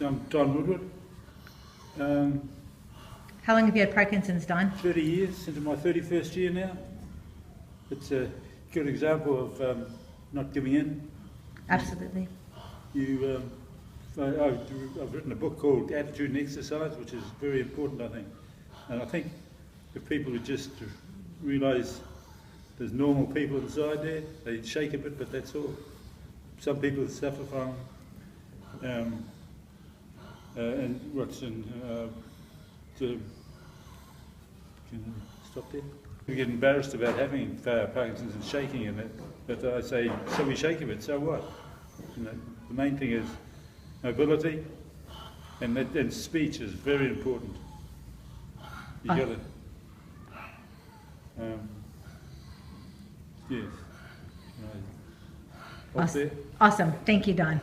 I'm Don Woodward. How long have you had Parkinson's, Don? 30 years, into my 31st year now. It's a good example of not giving in. Absolutely. I've written a book called Attitude and Exercise, which is very important, I think. And I think if people would just realise there's normal people inside there, they shake a bit, but that's all. Some people suffer from, and what's in, can I stop there? We get embarrassed about having Parkinson's and shaking and that, but I say, so we shake a bit, so what? You know, the main thing is mobility, and speech is very important. You got to, yes. Awesome. Awesome. Thank you, Don.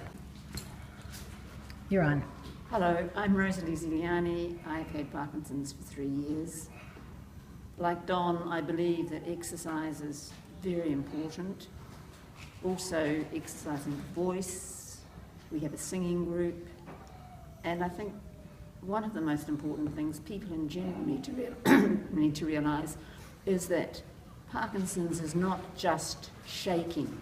You're on. Hello, I'm Rosalie Ziliani. I've had Parkinson's for 3 years. Like Don, I believe that exercise is very important. Also, exercising the voice. We have a singing group. And I think one of the most important things people in general need to realise is that Parkinson's is not just shaking.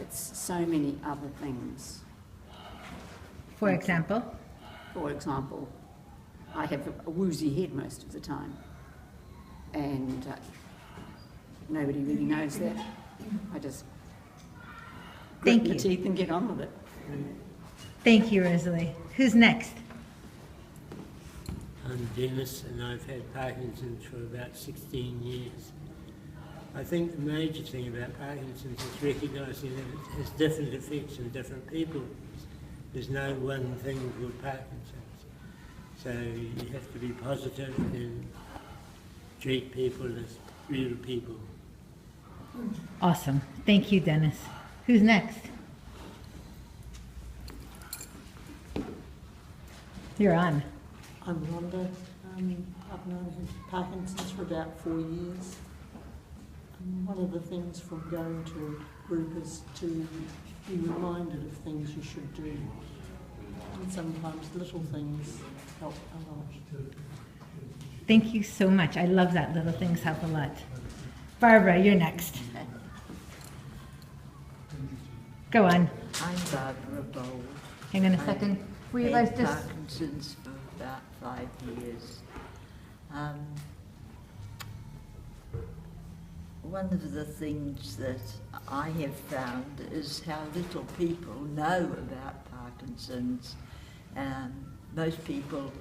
It's so many other things. For example? For example, I have a woozy head most of the time, and nobody really knows that. I just grit my teeth and get on with it. Thank you, Rosalie. Who's next? I'm Dennis, and I've had Parkinson's for about 16 years. I think the major thing about Parkinson's is recognising that it has different effects on different people. There's no one thing called Parkinson's. So you have to be positive and treat people as real people. Awesome. Thank you, Dennis. Who's next? You're on. I'm Rhonda. I've known Parkinson's for about 4 years. One of the things from going to a group is to be reminded of things you should do. And sometimes little things help a lot. Thank you so much. I love that. Little things help a lot. Barbara, you're next. Go on. I'm Barbara Bold. Hang on a second. Will you guys I've just... had Parkinson's for about 5 years. One of the things that I have found is how little people know about Parkinson's. Most people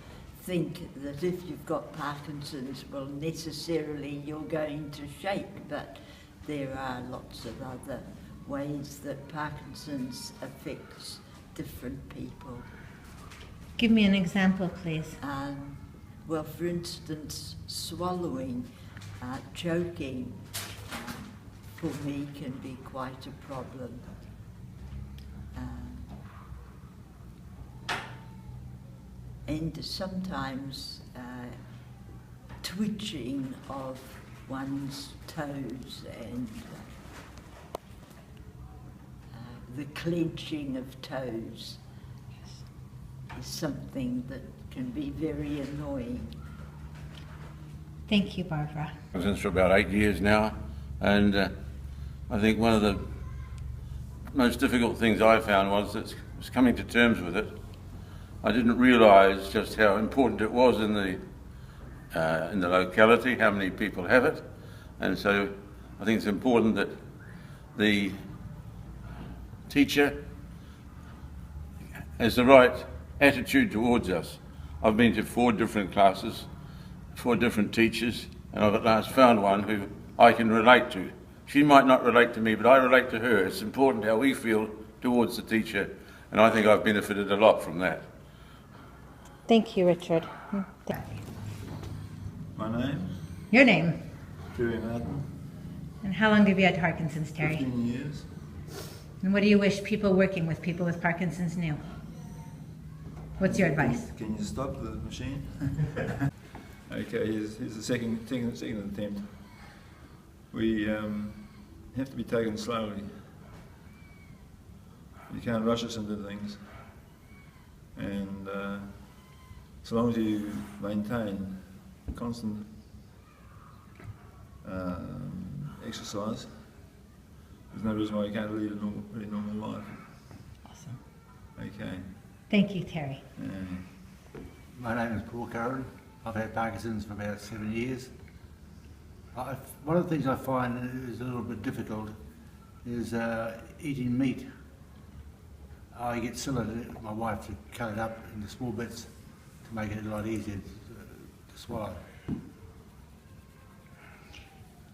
think that if you've got Parkinson's, well, necessarily you're going to shake, but there are lots of other ways that Parkinson's affects different people. Give me an example, please. Well, for instance, swallowing, choking, for me can be quite a problem. And sometimes twitching of one's toes and the clenching of toes is something that can be very annoying. Thank you, Barbara. Since for about 8 years now, and I think one of the most difficult things I found was coming to terms with it. I didn't realise just how important it was in the locality, how many people have it, and so I think it's important that the teacher has the right attitude towards us. I've been to 4 different classes, 4 different teachers, and I've at last found one who I can relate to. She might not relate to me, but I relate to her. It's important how we feel towards the teacher, and I think I've benefited a lot from that. Thank you, Richard. My name? Your name? Terry Martin. And how long have you had Parkinson's, Terry? 15 years. And what do you wish people working with people with Parkinson's knew? What's your advice? Can you stop the machine? Okay, here's the second attempt. We have to be taken slowly. You can't rush us into things. And so long as you maintain constant exercise, there's no reason why you can't lead a really normal life. Awesome. Okay. Thank you, Terry. My name is Paul Curran. I've had Parkinson's for about 7 years. One of the things I find is a little bit difficult is eating meat. I get my wife to cut it up into small bits to make it a lot easier to swallow.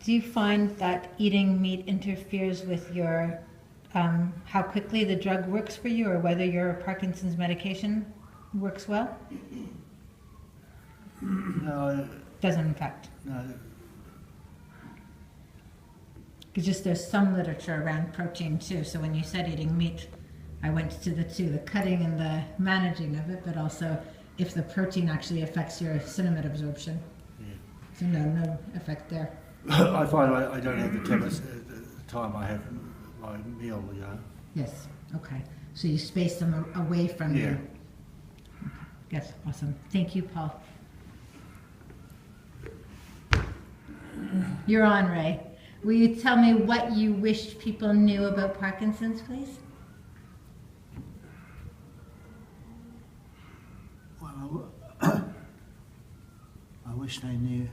Do you find that eating meat interferes with your, how quickly the drug works for you, or whether your Parkinson's medication works well? No, Doesn't affect. no. Because just there's some literature around protein too. So when you said eating meat, I went to the cutting and the managing of it, but also if the protein actually affects your cinnamon absorption. Yeah. So no effect there. I find I don't have the tablets at the time I have my meal, you know. Yes. Okay. So you space them away from Yeah. you. Yes. Awesome. Thank you, Paul. You're on, Ray. Will you tell me what you wished people knew about Parkinson's, please? Well, I wish they knew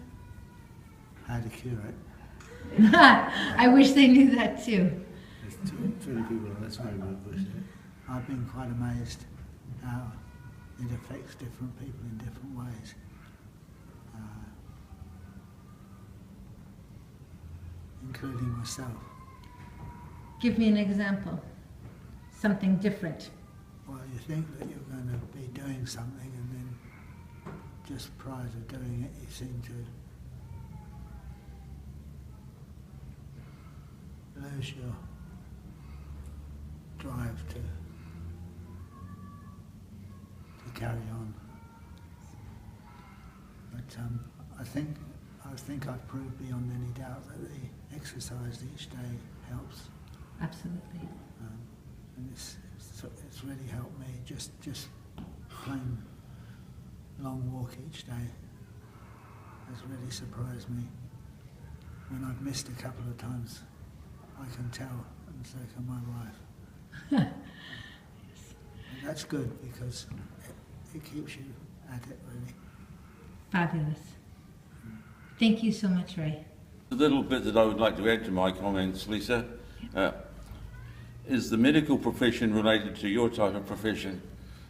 how to cure it. I wish they knew that too. There's too many people, that's very good. I've been quite amazed how it affects different people in different ways. Including myself. Give me an example. Something different. Well, you think that you're going to be doing something, and then just prior to doing it, you seem to lose your drive to carry on. But I think I've proved beyond any doubt that the exercise each day helps. Absolutely. And it's really helped me. Just plain long walk each day has really surprised me. When I've missed a couple of times, I can tell, and so can my wife. And that's good because it keeps you at it, really. Fabulous. Thank you so much, Ray. The little bit that I would like to add to my comments, Lisa, is the medical profession related to your type of profession.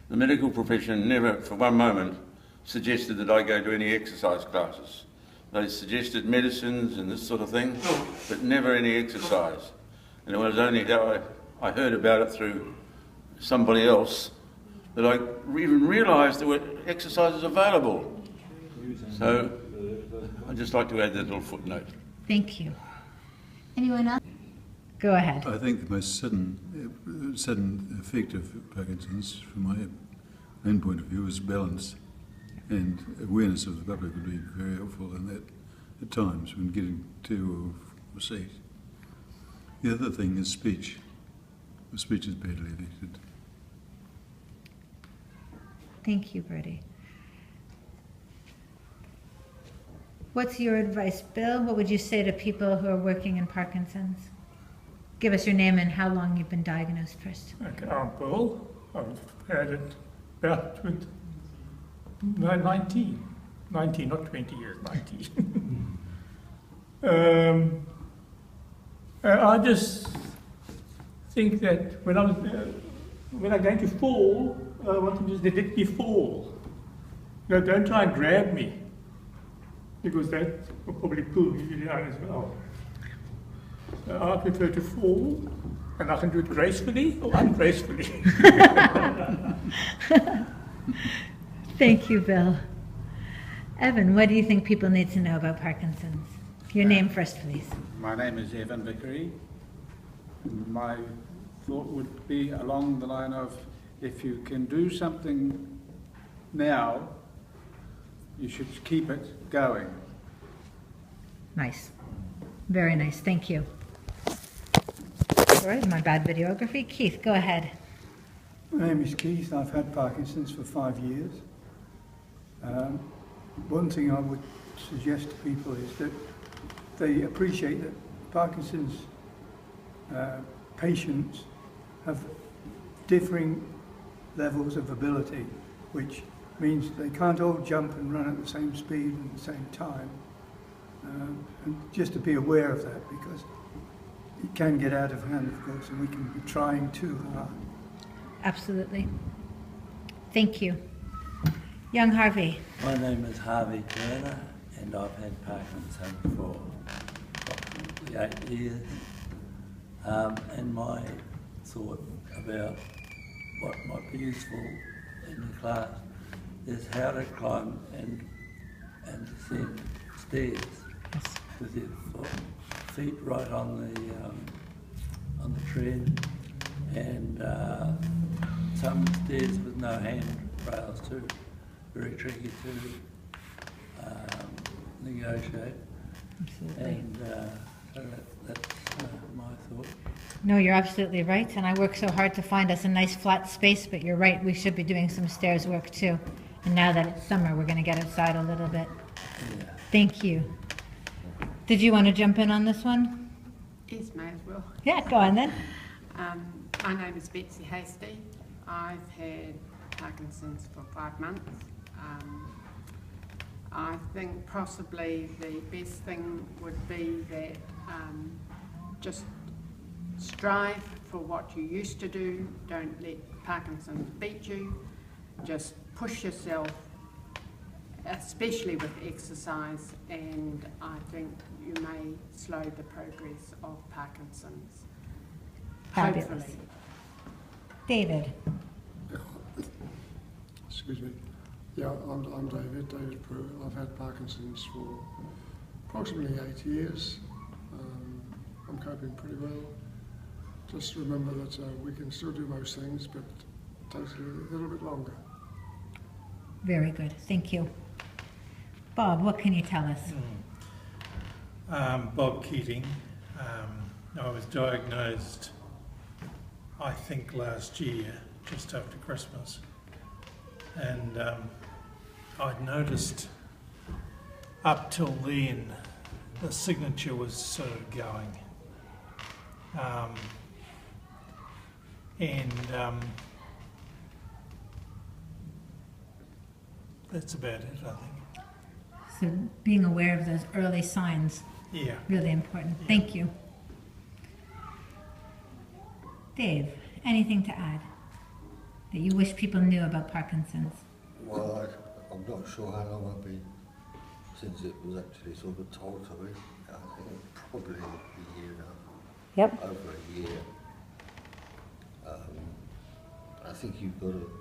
The medical profession never, for one moment, suggested that I go to any exercise classes. They suggested medicines and this sort of thing, but never any exercise. And it was only how I heard about it through somebody else that I even realised there were exercises available. So I'd just like to add that little footnote. Thank you. Anyone else? Go ahead. I think the most sudden effect of Parkinson's, from my own point of view, is balance, and awareness of the public would be very helpful in that at times when getting to or a seat. The other thing is speech. The speech is badly affected. Thank you, Bertie. What's your advice, Bill? What would you say to people who are working in Parkinson's? Give us your name and how long you've been diagnosed first. Okay, I'm Bill. I've had it about 19, not 20 years, 19. I just think that when I'm going to fall, I want them to just let me fall. You know, don't try and grab me, because that will probably pull me down as well. I prefer to fall, and I can do it gracefully or ungracefully. Thank you, Bill. Evan, what do you think people need to know about Parkinson's? Your name first, please. My name is Evan Vickery. My thought would be along the line of, if you can do something now, you should keep it going. Nice. Very nice. Thank you. Sorry, my bad videography. Keith, go ahead. My name is Keith. I've had Parkinson's for 5 years. One thing I would suggest to people is that they appreciate that Parkinson's patients have differing levels of ability, which means they can't all jump and run at the same speed and the same time. And just to be aware of that, because it can get out of hand, of course, and we can be trying too hard. Absolutely. Thank you. Young Harvey. My name is Harvey Turner, and I've had Parkinson's for approximately 8 years. And my thought about what might be useful in the class is how to climb and descend stairs with your feet right on the tread, and some stairs with no handrails too. Very tricky to negotiate. Absolutely. And so that's my thought. No, you're absolutely right, and I work so hard to find us a nice flat space, but you're right, we should be doing some stairs work too. And now that it's summer, we're going to get outside a little bit. Yeah. Thank you. Did you want to jump in on this one? Yes, may as well. Yeah, go on then. My name is Betsy Hasty. I've had Parkinson's for 5 months. I think possibly the best thing would be that just strive for what you used to do. Don't let Parkinson's beat you. Just push yourself, especially with exercise, and I think you may slow the progress of Parkinson's. Fabulous. Hopefully. David. Excuse me. Yeah, I'm David Pruitt. I've had Parkinson's for approximately 8 years. I'm coping pretty well. Just remember that we can still do most things, but it takes a little bit longer. Very good, thank you. Bob, what can you tell us? Bob Keating. I was diagnosed, I think, last year, just after Christmas. And I'd noticed up till then the signature was sort of going. That's about it, I think. So being aware of those early signs, yeah, really important. Yeah. Thank you. Dave, anything to add that you wish people knew about Parkinson's? Well, I'm not sure how long I've been since it was actually sort of told to me. I think probably a year now. Yep. Over a year. I think you've got to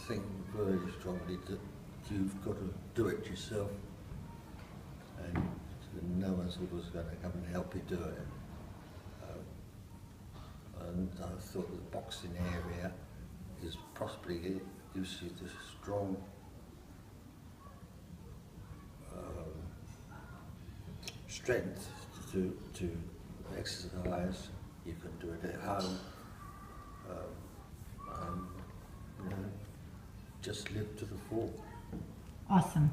think very strongly that you've got to do it yourself, and no one sort of is going to come and help you do it. And I thought the boxing area is possibly, it gives you the strong strength to exercise. You can do it at home. You know, just live to the full. Awesome.